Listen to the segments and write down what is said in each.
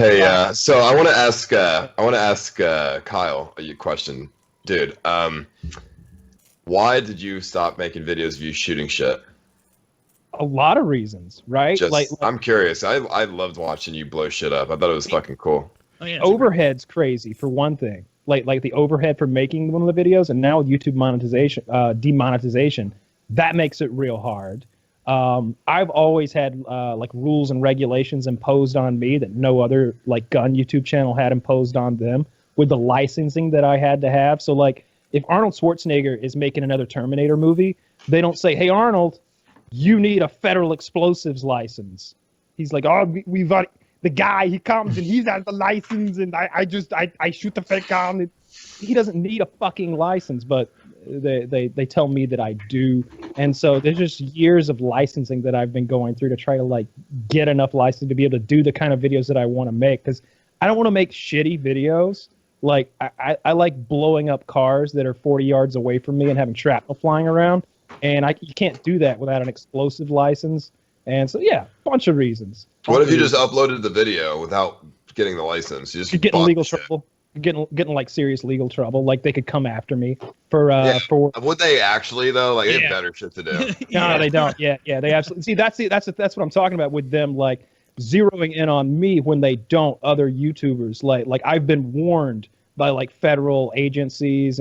Hey, so I want to ask Kyle a question, dude. Why did you stop making videos of you shooting shit? A lot of reasons, right? I'm curious. I loved watching you blow shit up. I thought it was fucking cool. Oh yeah, overhead's crazy for one thing. Like the overhead for making one of the videos, and now with YouTube monetization, demonetization, that makes it real hard. I've always had like rules and regulations imposed on me that no other like gun YouTube channel had imposed on them with the licensing that I had to have. So like if Arnold Schwarzenegger is making another Terminator movie, they don't say, "Hey Arnold, you need a federal explosives license." He's like, "Oh, we've got the guy. He comes and he's has the license, and I shoot the fake gun." He doesn't need a fucking license, but they tell me that I do, and so there's just years of licensing that I've been going through to try to like get enough license to be able to do the kind of videos that I want to make, because I don't want to make shitty videos. Like I like blowing up cars that are 40 yards away from me and having shrapnel flying around, and you can't do that without an explosive license. And so yeah, bunch of reasons. What if you just uploaded the video without getting the license? You just You're getting bought legal the shit. trouble. Getting like serious legal trouble. Like they could come after me for for. Would they actually though? Like they Yeah. have better shit to do. No, they don't. Yeah, they absolutely. See, that's what I'm talking about with them, like zeroing in on me when they don't other YouTubers. Like I've been warned by like federal agencies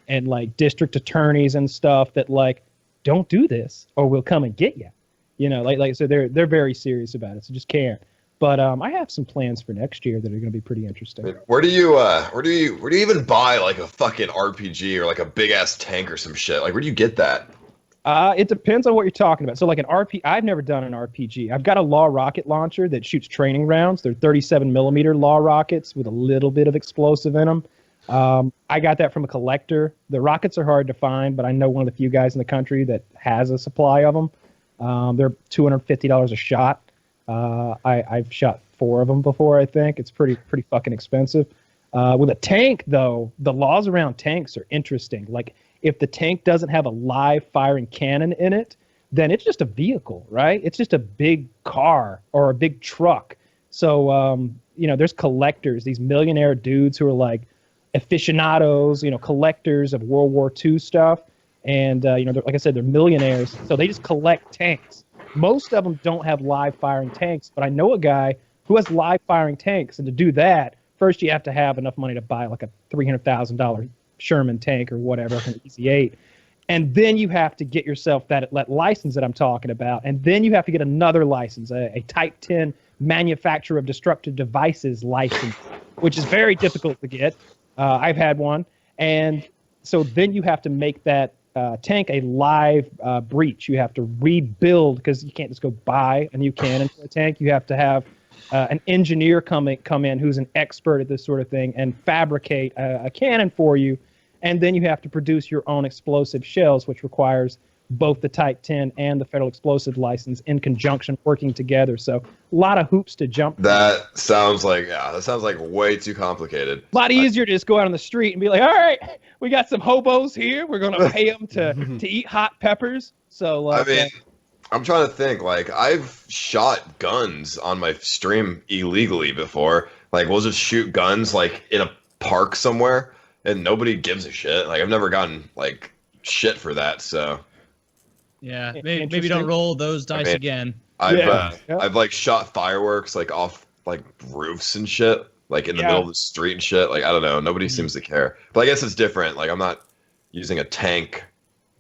and like district attorneys and stuff that like don't do this or we'll come and get you. You know, like so they're very serious about it. So just can't. But I have some plans for next year that are going to be pretty interesting. I mean, where do you even buy like a fucking RPG or like a big ass tank or some shit? Like where do you get that? It depends on what you're talking about. So like I've never done an RPG. I've got a law rocket launcher that shoots training rounds. They're 37 millimeter law rockets with a little bit of explosive in them. I got that from a collector. The rockets are hard to find, but I know one of the few guys in the country that has a supply of them. They're $250 a shot. I've shot 4 of them before. I think it's pretty fucking expensive. With a tank, though, the laws around tanks are interesting. Like, if the tank doesn't have a live firing cannon in it, then it's just a vehicle, right? It's just a big car or a big truck. So, there's collectors, these millionaire dudes who are like aficionados, collectors of World War II stuff. And, like I said, they're millionaires. So they just collect tanks. Most of them don't have live firing tanks, but I know a guy who has live firing tanks. And to do that, first you have to have enough money to buy like a $300,000 Sherman tank or whatever from EC8. And then you have to get yourself that license that I'm talking about. And then you have to get another license, a Type 10 manufacturer of destructive devices license, which is very difficult to get. I've had one. And so then you have to make that tank a live breach. You have to rebuild, because you can't just go buy a new cannon for a tank. You have to have an engineer come in who's an expert at this sort of thing and fabricate a cannon for you. And then you have to produce your own explosive shells, which requires both the Type 10 and the federal explosive license in conjunction, working together. So a lot of hoops to jump through. That sounds like way too complicated. A lot easier to just go out on the street and be like, all right, we got some hobos here. We're going to pay them to eat hot peppers. So, like, I mean, I'm trying to think. Like, I've shot guns on my stream illegally before. Like, we'll just shoot guns, like, in a park somewhere, and nobody gives a shit. Like, I've never gotten, like, shit for that, so... Yeah, maybe don't roll those dice again. I've like shot fireworks like off like roofs and shit, like in the middle of the street and shit. Like I don't know, nobody seems to care. But I guess it's different. Like I'm not using a tank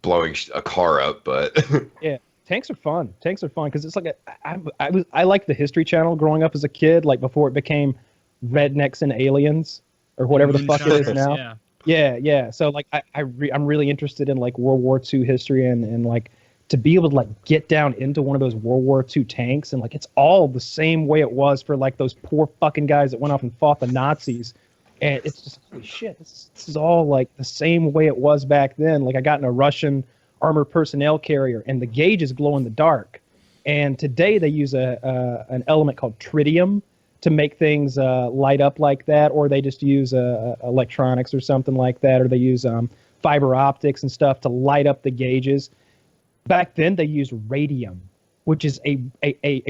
blowing a car up, but yeah, tanks are fun. Tanks are fun because it's like I liked the History Channel growing up as a kid, like before it became Rednecks and Aliens or whatever the fuck it is now. Yeah. So like I'm really interested in like World War II history and like to be able to like get down into one of those World War II tanks and like it's all the same way it was for like those poor fucking guys that went off and fought the Nazis. And it's just, holy shit, this is all like the same way it was back then. Like I got in a Russian armored personnel carrier and the gauges glow in the dark. And today they use an element called tritium to make things light up like that, or they just use electronics or something like that, or they use fiber optics and stuff to light up the gauges. Back then, they used radium, which is a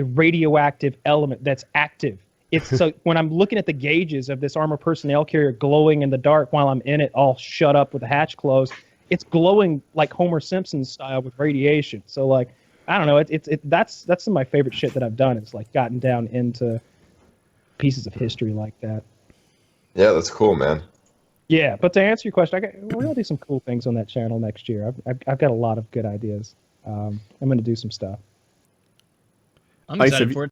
radioactive element that's active it's so when I'm looking at the gauges of this armor personnel carrier glowing in the dark while I'm in it, all shut up with the hatch closed, it's glowing like Homer Simpson style with radiation. So like, I don't know, that's some of my favorite shit that I've done. It's like gotten down into pieces of history like that. Yeah, that's cool, man. Yeah, but to answer your question, we're gonna do some cool things on that channel next year. I've got a lot of good ideas. I'm gonna do some stuff. I'm excited for it